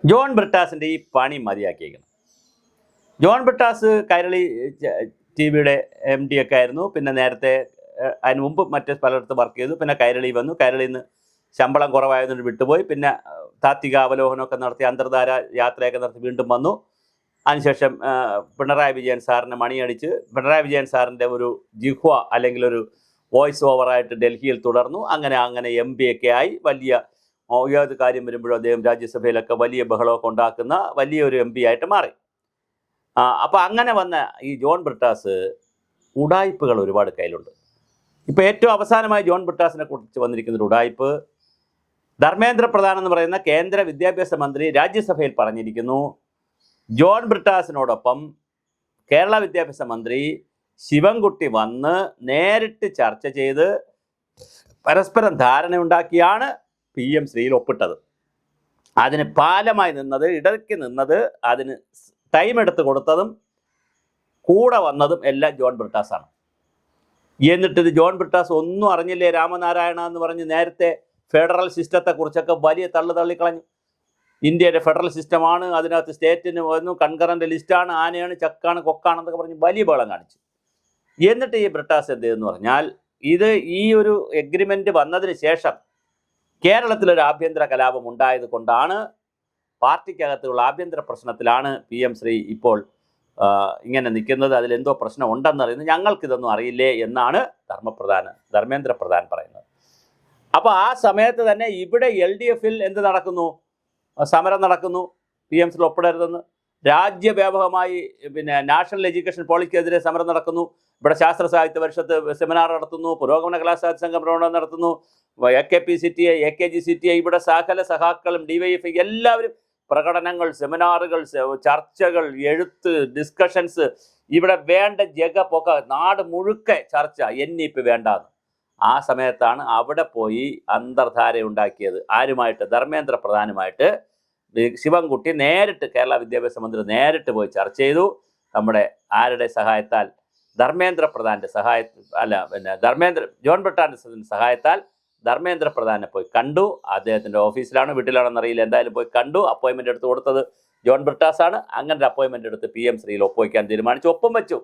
John ബ്രിട്ടാസിൻ്റെ ഈ പണി മതിയാക്കിയേക്കണം. John Brittas Kairali TV-യുടെ MD ഒക്കെ ആയിരുന്നു. പിന്നെ നേരത്തെ അതിന് മുമ്പ് മറ്റ് പലയിടത്ത് വർക്ക് ചെയ്തു. പിന്നെ കൈരളി വന്നു. കൈരളിയിൽ നിന്ന് ശമ്പളം കുറവായതുകൊണ്ട് വിട്ടുപോയി. പിന്നെ താത്വിക അവലോകനമൊക്കെ നടത്തി അന്തർധാര യാത്രയൊക്കെ നടത്തി വീണ്ടും വന്നു. അതിനുശേഷം പിണറായി വിജയൻ സാറിന് മണിയടിച്ച് പിണറായി വിജയൻ സാറിൻ്റെ ഒരു ജിഹ്വ അല്ലെങ്കിൽ ഒരു വോയിസ് ഓവറായിട്ട് ഡൽഹിയിൽ തുടർന്നു. അങ്ങനെ MB ഒക്കെ ആയി വലിയ ഏത് കാര്യം വരുമ്പോഴും അദ്ദേഹം രാജ്യസഭയിലൊക്കെ വലിയ ബഹളമൊക്കെ ഉണ്ടാക്കുന്ന വലിയൊരു MB ആയിട്ട് മാറി. അപ്പോൾ അങ്ങനെ വന്ന ഈ ജോൺ ബ്രിട്ടാസ് ഉടായ്പകൾ ഒരുപാട് കയ്യിലുണ്ട്. ഇപ്പോൾ ഏറ്റവും അവസാനമായി ജോൺ ബ്രിട്ടാസിനെ കുറിച്ച് വന്നിരിക്കുന്നൊരു ഉടായ്പ്, ധർമ്മേന്ദ്ര പ്രധാൻ എന്ന് പറയുന്ന കേന്ദ്ര വിദ്യാഭ്യാസ മന്ത്രി രാജ്യസഭയിൽ പറഞ്ഞിരിക്കുന്നു, ജോൺ ബ്രിട്ടാസിനോടൊപ്പം കേരള വിദ്യാഭ്യാസ മന്ത്രി ശിവൻകുട്ടി വന്ന് നേരിട്ട് ചർച്ച ചെയ്ത് പരസ്പരം ധാരണയുണ്ടാക്കിയാണ് PM ശ്രീയിൽ ഒപ്പിട്ടത്. അതിന് പാലമായി നിന്നത്, ഇടയ്ക്ക് നിന്നത്, അതിന് ടൈം എടുത്ത് കൊടുത്തതും കൂടെ വന്നതും എല്ലാം ജോൺ ബ്രിട്ടാസാണ്. എന്നിട്ടിത് ജോൺ ബ്രിട്ടാസ് ഒന്നും അറിഞ്ഞില്ലേ രാമനാരായണ എന്ന് പറഞ്ഞ് നേരത്തെ ഫെഡറൽ സിസ്റ്റത്തെക്കുറിച്ചൊക്കെ വലിയ തള്ളിക്കളഞ്ഞു. ഇന്ത്യയുടെ ഫെഡറൽ സിസ്റ്റമാണ്, അതിനകത്ത് സ്റ്റേറ്റിന് വന്നു, കൺകറൻ്റ് ലിസ്റ്റാണ്, ആനയാണ്, ചക്കാണ്, കൊക്കാണെന്നൊക്കെ പറഞ്ഞ് വലിയ ബഹളം കാണിച്ചു. എന്നിട്ട് ഈ ബ്രിട്ടാസ് എന്ത് ചെയ്തെന്ന് പറഞ്ഞാൽ, ഇത് ഈ ഒരു എഗ്രിമെൻ്റ് വന്നതിന് ശേഷം കേരളത്തിലൊരു ആഭ്യന്തര കലാപം ഉണ്ടായത് കൊണ്ടാണ്, പാർട്ടിക്കകത്തുള്ള ആഭ്യന്തര പ്രശ്നത്തിലാണ് PM ശ്രീ ഇപ്പോൾ ഇങ്ങനെ നിൽക്കുന്നത്, അതിലെന്തോ പ്രശ്നം ഉണ്ടെന്നറിയുന്നത്, ഞങ്ങൾക്കിതൊന്നും അറിയില്ലേ എന്നാണ് ധർമ്മേന്ദ്ര പ്രധാൻ പറയുന്നത്. അപ്പോൾ ആ സമയത്ത് തന്നെ ഇവിടെ LDF-ൽ എന്ത് നടക്കുന്നു? സമരം നടക്കുന്നു, PM ശ്രീ ഒപ്പിടരുതെന്ന്. രാജ്യവ്യാപകമായി പിന്നെ നാഷണൽ എഡ്യൂക്കേഷൻ പോളിസിക്കെതിരെ സമരം നടക്കുന്നു. ഇവിടെ ശാസ്ത്ര സാഹിത്യ പരിഷത്ത് സെമിനാർ നടത്തുന്നു, പുരോഗമന കലാസാഹിത്യ സംഘം പ്രകടനം നടത്തുന്നു, AKP-CTI, AKG-CTI, ഇവിടെ സകല സഹാക്കളും DYFI എല്ലാവരും പ്രകടനങ്ങൾ, സെമിനാറുകൾ, ചർച്ചകൾ, എഴുത്ത്, ഡിസ്കഷൻസ്, ഇവിടെ വേണ്ട ജഗപ്പൊക്കെ നാട് മുഴുക്കെ ചർച്ച, എന്നിപ്പോൾ വേണ്ടാന്ന്. ആ സമയത്താണ് അവിടെ പോയി അന്തർധാര ഉണ്ടാക്കിയത്. ആരുമായിട്ട്? ധർമ്മേന്ദ്ര പ്രധാനുമായിട്ട് ശിവൻകുട്ടി നേരിട്ട്, കേരള വിദ്യാഭ്യാസ മന്ത്രി നേരിട്ട് പോയി ചർച്ച ചെയ്തു. നമ്മുടെ ആരുടെ സഹായത്താൽ? ധർമ്മേന്ദ്ര പ്രധാൻ്റെ ജോൺ ബ്രിട്ടാൻ്റെ സഹായത്താൽ ധർമ്മേന്ദ്ര പ്രധാനെ പോയി കണ്ടു. അദ്ദേഹത്തിൻ്റെ ഓഫീസിലാണ്, വീട്ടിലാണെന്ന് അറിയില്ല, എന്തായാലും പോയി കണ്ടു. അപ്പോയിൻമെൻ്റ് എടുത്ത് കൊടുത്തത് ജോൺ ബ്രിട്ടാസാണ്. അങ്ങനെ ഒരു അപ്പോയിൻമെൻ്റ് എടുത്ത് PM ശ്രീയിൽ ഒപ്പുവയ്ക്കാൻ തീരുമാനിച്ചു, ഒപ്പം വെച്ചു.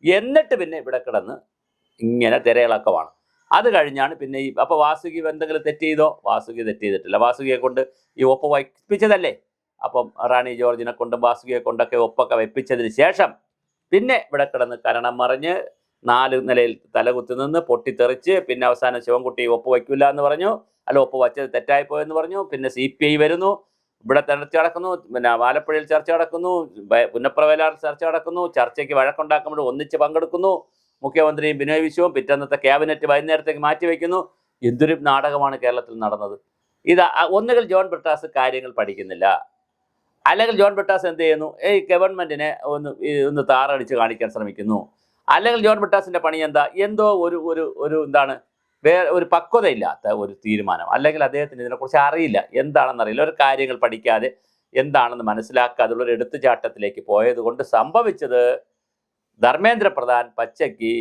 എന്നിട്ട് പിന്നെ ഇവിടെ കിടന്ന് ഇങ്ങനെ തിരയിളക്കമാണ്. അത് കഴിഞ്ഞാണ് പിന്നെ അപ്പോൾ വാസുകി എന്തെങ്കിലും തെറ്റ് ചെയ്തോ? വാസുകി തെറ്റ് ചെയ്തിട്ടില്ല. വാസുകിയെ കൊണ്ട് ഈ ഒപ്പ് വയ്പ്പിച്ചതല്ലേ. അപ്പം റാണി ജോർജിനെ കൊണ്ടും വാസുകിയെ കൊണ്ടൊക്കെ ഒപ്പൊക്കെ വയ്പ്പിച്ചതിന് ശേഷം പിന്നെ ഇവിടെ കിടന്ന് കരണം മറിഞ്ഞ് 4 നിലയിൽ തലകുത്തി നിന്ന് പൊട്ടിത്തെറിച്ച്, പിന്നെ അവസാനം ശിവൻകുട്ടി ഒപ്പ് വയ്ക്കില്ല എന്ന് പറഞ്ഞു, അല്ല ഒപ്പ് വച്ചത് തെറ്റായിപ്പോയെന്ന് പറഞ്ഞു. പിന്നെ CPI വരുന്നു, ഇവിടെ ചർച്ച നടക്കുന്നു, പിന്നെ ആലപ്പുഴയിൽ ചർച്ച നടക്കുന്നു, പുന്നപ്രവേലാറിൽ ചർച്ച നടക്കുന്നു. ചർച്ചയ്ക്ക് വഴക്കുണ്ടാക്കുമ്പോൾ ഒന്നിച്ച് പങ്കെടുക്കുന്നു മുഖ്യമന്ത്രിയും ബിനോയ് വിശ്വവും. പിറ്റന്നത്തെ ക്യാബിനറ്റ് വൈകുന്നേരത്തേക്ക് മാറ്റിവെക്കുന്നു. എന്തൊരു നാടകമാണ് കേരളത്തിൽ നടന്നത്. ഒന്നുകിൽ ജോൺ ബ്രിട്ടാസ് കാര്യങ്ങൾ പഠിക്കുന്നില്ല, അല്ലെങ്കിൽ ജോൺ ബ്രിട്ടാസ് എന്ത് ചെയ്യുന്നു? ഗവൺമെൻറ്റിനെ ഒന്ന് താറടിച്ച് കാണിക്കാൻ ശ്രമിക്കുന്നു. അല്ലെങ്കിൽ ജോൺ ബ്രിട്ടാസിൻ്റെ പണി എന്താ? എന്തോ ഒരു എന്താണ്, വേറെ ഒരു പക്വതയില്ലാത്ത ഒരു തീരുമാനം, അല്ലെങ്കിൽ അദ്ദേഹത്തിന് ഇതിനെക്കുറിച്ച് അറിയില്ല, എന്താണെന്നറിയില്ല, ഒരു കാര്യങ്ങൾ പഠിക്കാതെ എന്താണെന്ന് മനസ്സിലാക്കാതെ ഉള്ളൊരു എടുത്തുചാട്ടത്തിലേക്ക് പോയത് കൊണ്ട് സംഭവിച്ചത്, ധർമ്മേന്ദ്ര പ്രധാൻ പച്ചയ്ക്ക്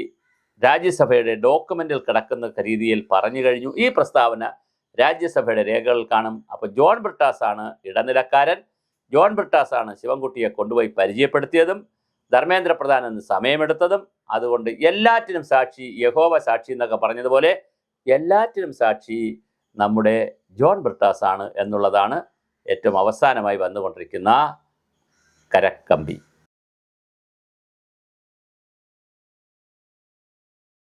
രാജ്യസഭയുടെ ഡോക്യുമെൻറ്റിൽ കിടക്കുന്ന രീതിയിൽ പറഞ്ഞു കഴിഞ്ഞു. ഈ പ്രസ്താവന രാജ്യസഭയുടെ രേഖകൾ കാണും. അപ്പോൾ ജോൺ ബ്രിട്ടാസാണ് ഇടനിലക്കാരൻ, ജോൺ ബ്രിട്ടാസാണ് ശിവൻകുട്ടിയെ കൊണ്ടുപോയി പരിചയപ്പെടുത്തിയതും ധർമ്മേന്ദ്ര പ്രധാൻ എന്ന് സമയമെടുത്തതും. അതുകൊണ്ട് എല്ലാറ്റിനും സാക്ഷി യഹോവ സാക്ഷി എന്നൊക്കെ പറഞ്ഞതുപോലെ എല്ലാറ്റിനും സാക്ഷി നമ്മുടെ ജോൺ ബ്രിട്ടാസാണ് എന്നുള്ളതാണ് ഏറ്റവും അവസാനമായി വന്നുകൊണ്ടിരിക്കുന്ന കരക്കമ്പി.